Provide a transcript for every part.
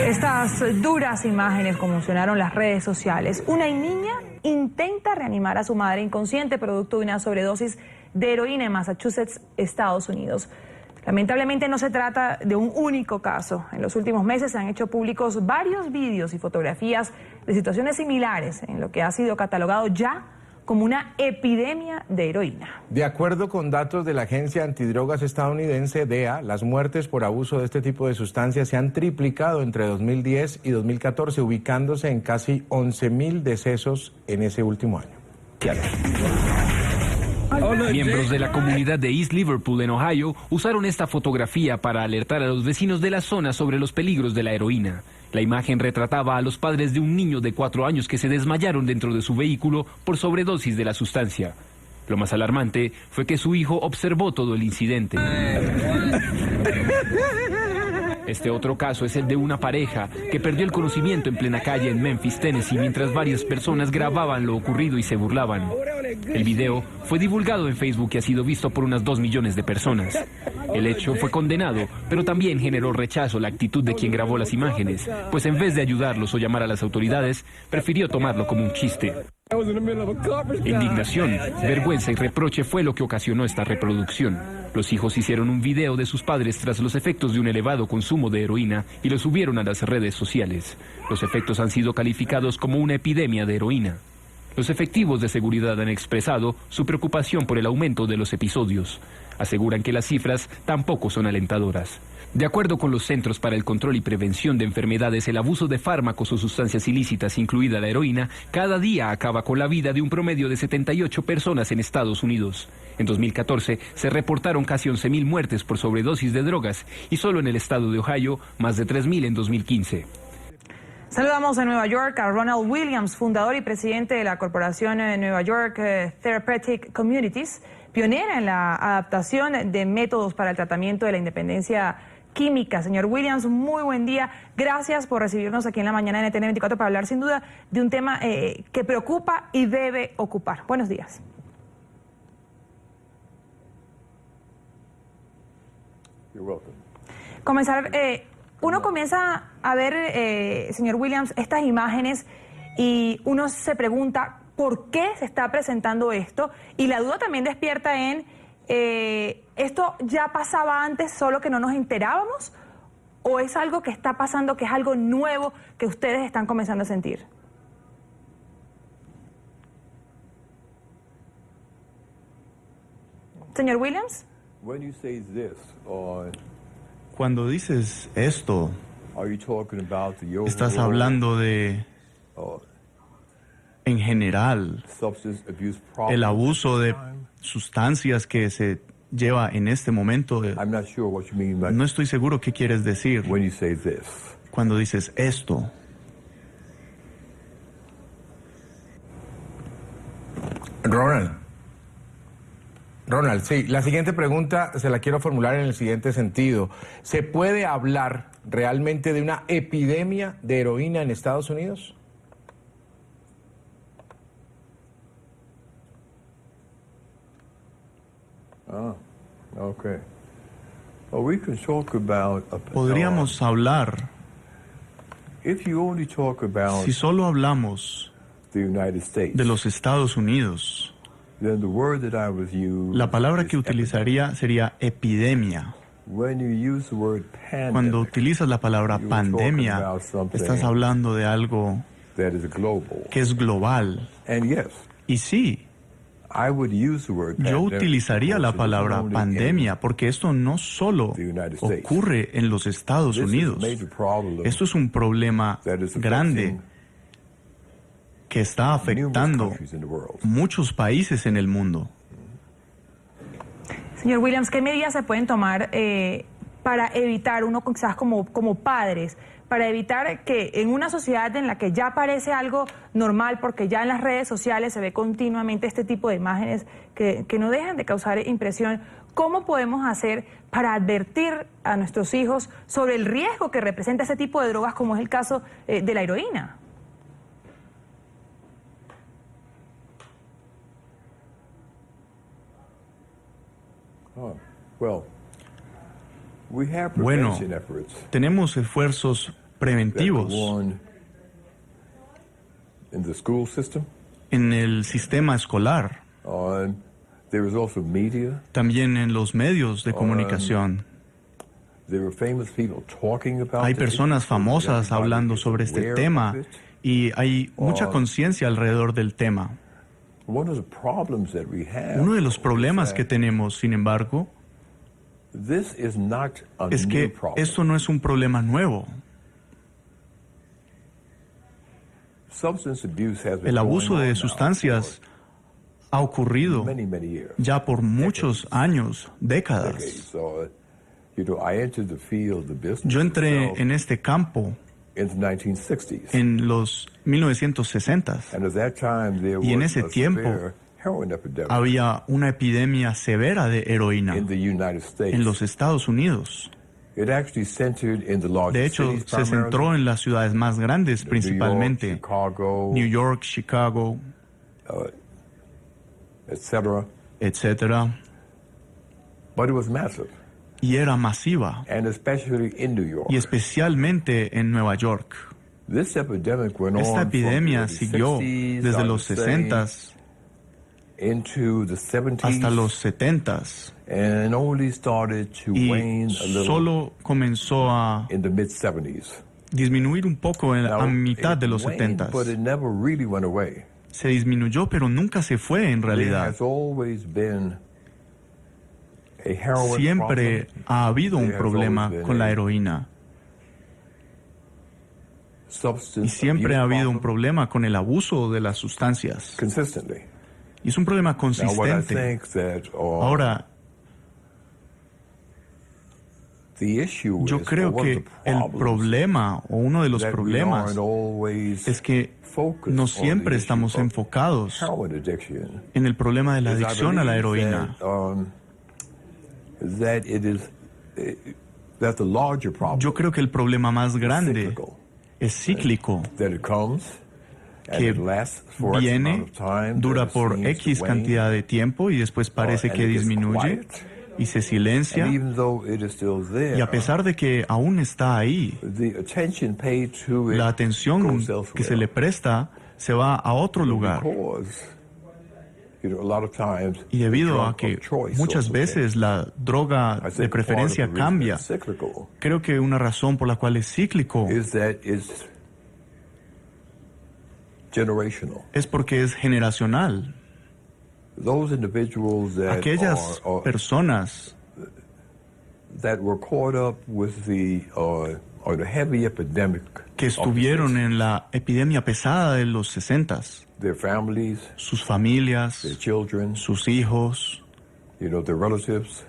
Estas duras imágenes conmocionaron las redes sociales. Una niña intenta reanimar a su madre inconsciente producto de una sobredosis de heroína en Massachusetts, Estados Unidos. Lamentablemente no se trata de un único caso. En los últimos meses se han hecho públicos varios vídeos y fotografías de situaciones similares en lo que ha sido catalogado ya como una epidemia de heroína. De acuerdo con datos de la agencia antidrogas estadounidense DEA, las muertes por abuso de este tipo de sustancias se han triplicado entre 2010 y 2014, ubicándose en casi 11.000 decesos en ese último año. Miembros de la comunidad de East Liverpool, en Ohio, usaron esta fotografía para alertar a los vecinos de la zona sobre los peligros de la heroína. La imagen retrataba a los padres de un niño de 4 años que se desmayaron dentro de su vehículo por sobredosis de la sustancia. Lo más alarmante fue que su hijo observó todo el incidente. Este otro caso es el de una pareja que perdió el conocimiento en plena calle en Memphis, Tennessee, mientras varias personas grababan lo ocurrido y se burlaban. El video fue divulgado en Facebook y ha sido visto por unas 2 millones de personas. El hecho fue condenado, pero también generó rechazo la actitud de quien grabó las imágenes, pues en vez de ayudarlos o llamar a las autoridades, prefirió tomarlo como un chiste. Indignación, vergüenza y reproche fue lo que ocasionó esta reproducción. Los hijos hicieron un video de sus padres tras los efectos de un elevado consumo de heroína y lo subieron a las redes sociales. Los efectos han sido calificados como una epidemia de heroína. Los efectivos de seguridad han expresado su preocupación por el aumento de los episodios. Aseguran que las cifras tampoco son alentadoras. De acuerdo con los Centros para el Control y Prevención de Enfermedades, el abuso de fármacos o sustancias ilícitas, incluida la heroína, cada día acaba con la vida de un promedio de 78 personas en Estados Unidos. En 2014 se reportaron casi 11.000 muertes por sobredosis de drogas y solo en el estado de Ohio más de 3.000 en 2015. Saludamos en Nueva York a Ronald Williams, fundador y presidente de la corporación Nueva York Therapeutic Communities, pionera en la adaptación de métodos para el tratamiento de la independencia química. Señor Williams, muy buen día. Gracias por recibirnos aquí en la mañana en NTN24 para hablar sin duda de un tema que preocupa y debe ocupar. Buenos días. Comenzar, uno comienza a ver, señor Williams, estas imágenes y uno se pregunta por qué se está presentando esto, y la duda también despierta en ¿esto ya pasaba antes, solo que no nos enterábamos? ¿O es algo que está pasando, que es algo nuevo que ustedes están comenzando a sentir? Señor Williams. Cuando dices esto, ¿estás hablando de, en general, el abuso de sustancias que se lleva en este momento? No estoy seguro qué quieres decir cuando dices esto. Ronald, sí, la siguiente pregunta se la quiero formular en el siguiente sentido. ¿Se puede hablar realmente de una epidemia de heroína en Estados Unidos? Podríamos hablar, si solo hablamos de los Estados Unidos, la palabra que utilizaría sería epidemia. Cuando utilizas la palabra pandemia, estás hablando de algo que es global. Y sí, yo utilizaría la palabra pandemia porque esto no solo ocurre en los Estados Unidos. Esto es un problema grande que está afectando muchos países en el mundo. Señor Williams, ¿qué medidas se pueden tomar para evitar, uno quizás como padres, para evitar que en una sociedad en la que ya parece algo normal, porque ya en las redes sociales se ve continuamente este tipo de imágenes que no dejan de causar impresión, cómo podemos hacer para advertir a nuestros hijos sobre el riesgo que representa ese tipo de drogas, como es el caso de la heroína? Bueno, tenemos esfuerzos preventivos en el sistema escolar, también en los medios de comunicación. Hay personas famosas hablando sobre este tema y hay mucha conciencia alrededor del tema. Uno de los problemas que tenemos, sin embargo, es que esto no es un problema nuevo. El abuso de sustancias ha ocurrido ya por muchos años, décadas. Yo entré en este campo en los 1960s y en ese tiempo había una epidemia severa de heroína en los Estados Unidos. De hecho, se centró en las ciudades más grandes principalmente, New York, Chicago, etcétera. Y era masiva, y especialmente en Nueva York. Esta epidemia siguió desde los 60s hasta los 70s y solo comenzó a disminuir un poco a mitad de los 70s. Se disminuyó, pero nunca se fue en realidad. Siempre ha habido un problema con la heroína. Y siempre ha habido un problema con el abuso de las sustancias. Y es un problema consistente. Ahora, yo creo que el problema, o uno de los problemas, es que no siempre estamos enfocados en el problema de la adicción a la heroína. Yo creo que el problema más grande es cíclico, que viene, dura por X cantidad de tiempo y después parece que disminuye y se silencia. Y a pesar de que aún está ahí, la atención que se le presta se va a otro lugar. Y debido a que muchas veces la droga de preferencia cambia, creo que una razón por la cual es cíclico es porque es generacional. Aquellas personas que estuvieron en la epidemia pesada de los 60s, sus familias, sus hijos,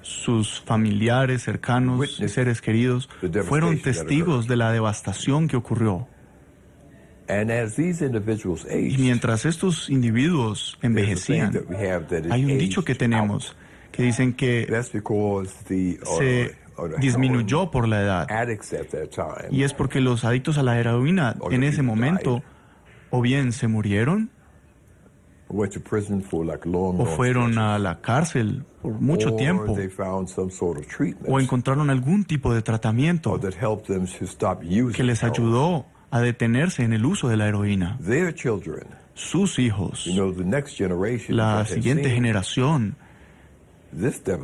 sus familiares cercanos, seres queridos, fueron testigos de la devastación que ocurrió. Y mientras estos individuos envejecían, hay un dicho que tenemos que dicen que se disminuyó por la edad. Y es porque los adictos a la heroína en ese momento o bien se murieron o fueron a la cárcel por mucho tiempo o encontraron algún tipo de tratamiento que les ayudó a detenerse en el uso de la heroína. Sus hijos, la siguiente generación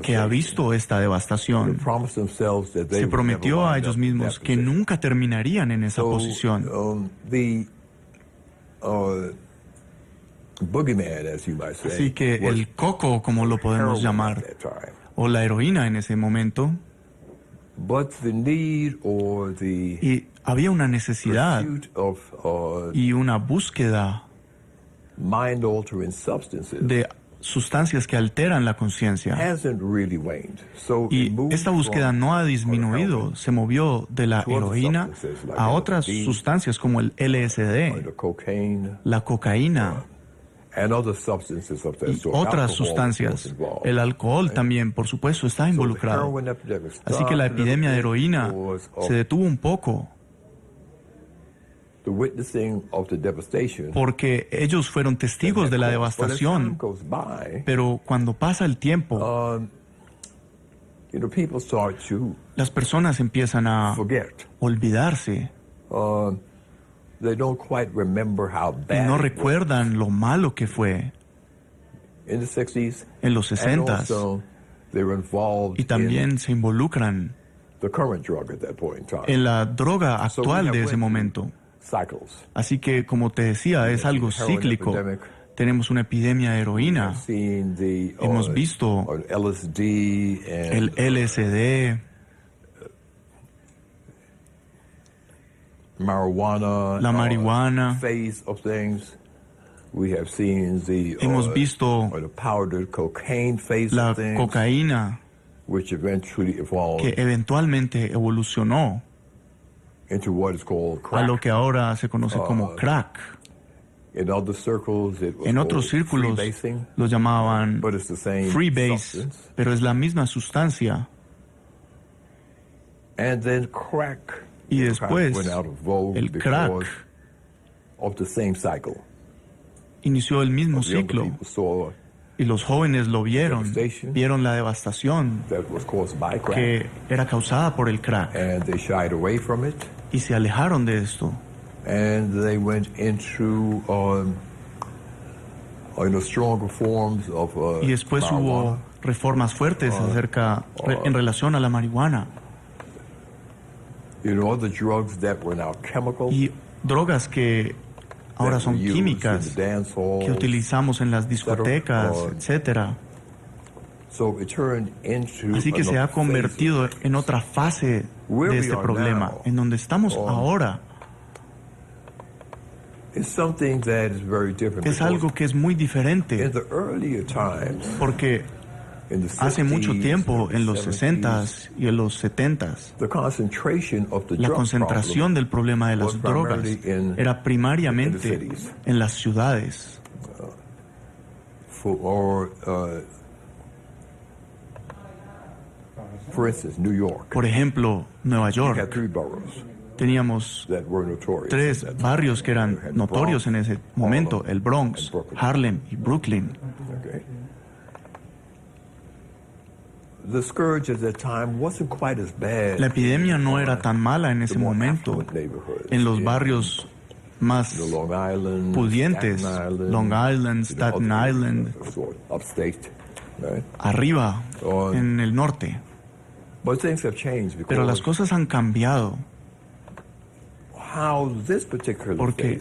que ha visto esta devastación, se prometió a ellos mismos que nunca terminarían en esa posición. Así que el coco, como lo podemos llamar, o la heroína en ese momento, y había una necesidad y una búsqueda de sustancias que alteran la conciencia. Y esta búsqueda no ha disminuido, se movió de la heroína a otras sustancias como el LSD, la cocaína y otras sustancias. El alcohol también, por supuesto, está involucrado. Así que la epidemia de heroína se detuvo un poco porque ellos fueron testigos de la devastación. Pero cuando pasa el tiempo, las personas empiezan a olvidarse. They don't quite remember how bad no recuerdan lo malo que fue in the 60s, en los 60s. Y también se involucran en la droga actual de ese momento. Así que, como te decía, es algo cíclico. Tenemos una epidemia de heroína. Hemos visto el LSD, la marihuana. Hemos visto la cocaína, que eventualmente evolucionó a lo que ahora se conoce como crack. En otros círculos lo llamaban freebase, pero es la misma sustancia. Y después, el crack inició el mismo ciclo. Y los jóvenes lo vieron la devastación que era causada por el crack. Y se alejaron de esto. Y después hubo reformas fuertes en relación a la marihuana. Y drogas que ahora son químicas, que utilizamos en las discotecas, etc. Así que se ha convertido en otra fase de este problema, en donde estamos ahora. Es algo que es muy diferente, porque hace mucho tiempo, en los 60s y en los 70s, la concentración del problema de las drogas era primariamente en las ciudades. Por ejemplo, Nueva York. Teníamos 3 barrios que eran notorios en ese momento: el Bronx, Harlem y Brooklyn. La epidemia no era tan mala en ese momento en los barrios más pudientes, Long Island, Staten Island, arriba, en el norte. Pero las cosas han cambiado, porque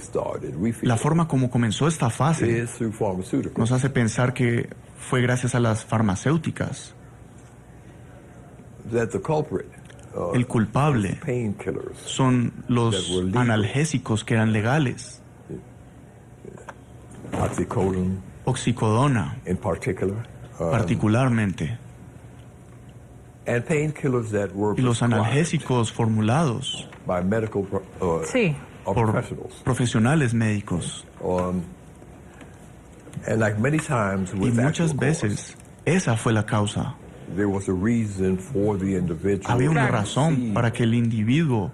la forma como comenzó esta fase nos hace pensar que fue gracias a las farmacéuticas. El culpable son los analgésicos que eran legales. Oxicodona, particularmente. Y los analgésicos formulados por profesionales médicos. Y muchas veces esa fue la causa. Había una razón para que el individuo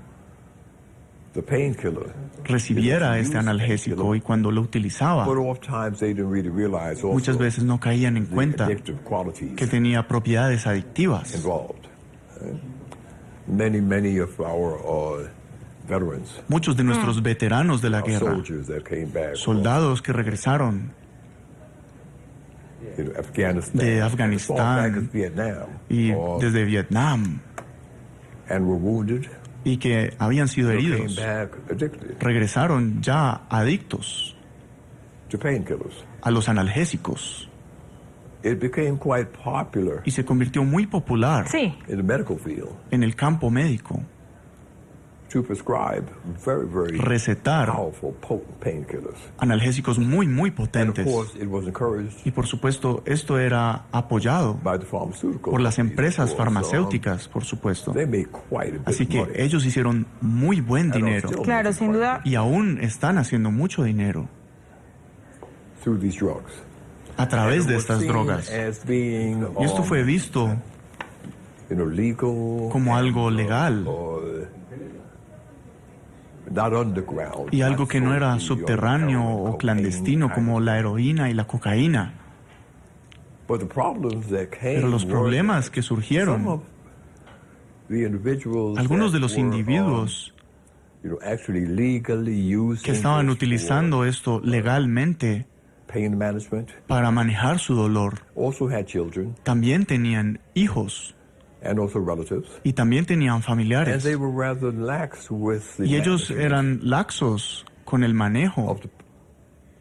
recibiera este analgésico, y cuando lo utilizaba, muchas veces no caían en cuenta que tenía propiedades adictivas. Muchos de nuestros veteranos de la guerra, soldados que regresaron de Afganistán y desde Vietnam, y que habían sido heridos, regresaron ya adictos a los analgésicos. Y se convirtió muy popular en el campo médico recetar analgésicos muy potentes. Y por supuesto, esto era apoyado por las empresas farmacéuticas, por supuesto. Así que ellos hicieron muy buen dinero. Claro, sin duda. Y aún están haciendo mucho dinero a través de estas drogas. Y esto fue visto como algo legal, y algo que no era subterráneo o clandestino como la heroína y la cocaína. Pero los problemas que surgieron, algunos de los individuos que estaban utilizando esto legalmente para manejar su dolor, también tenían hijos y también tenían familiares. Y ellos eran laxos con el manejo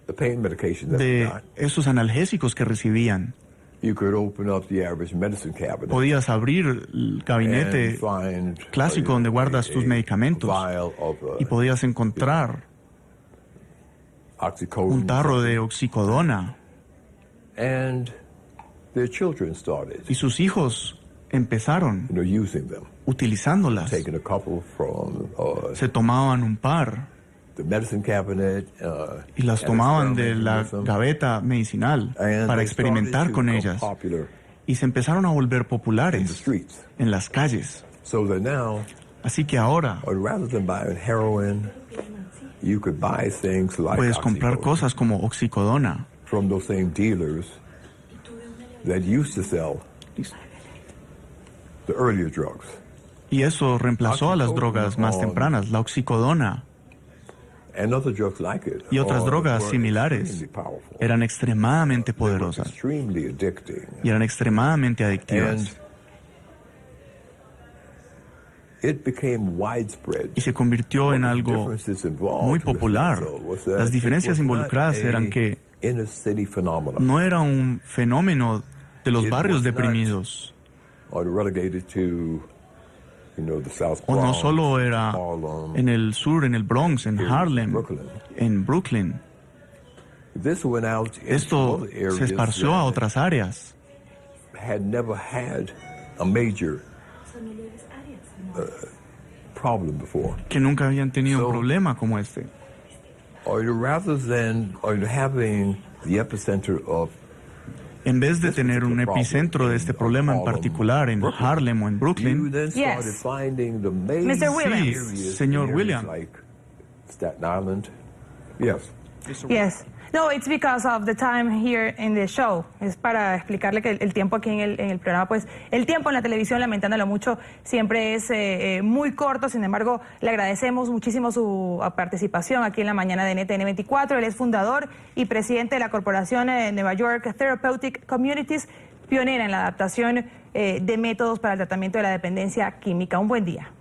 de esos analgésicos que recibían. Podías abrir el gabinete clásico donde guardas tus medicamentos y podías encontrar un tarro de oxicodona. Y sus hijos empezaron utilizándolas. Se tomaban un par y las tomaban de la gaveta medicinal para experimentar con ellas. Y se empezaron a volver populares en las calles. Así que ahora puedes comprar cosas como oxicodona y eso reemplazó a las drogas más tempranas. La oxicodona y otras drogas similares eran extremadamente poderosas y eran extremadamente adictivas. Y se convirtió en algo muy popular. Las diferencias involucradas eran que no era un fenómeno de los barrios deprimidos, o no solo era en el sur, en el Bronx, en Harlem, en Brooklyn. Esto se esparció a otras áreas que nunca habían tenido un problema como este. En vez de tener un epicentro de este problema en particular en Harlem o en Brooklyn, Yes. Mr. Williams. sí, señor Williams. Yes. No, it's because of the time here in the show. Es para explicarle que el tiempo aquí en el programa, pues el tiempo en la televisión, lamentándolo mucho, siempre es muy corto. Sin embargo, le agradecemos muchísimo su participación aquí en la mañana de NTN 24. Él es fundador y presidente de la corporación Nueva York Therapeutic Communities, pionera en la adaptación de métodos para el tratamiento de la dependencia química. Un buen día.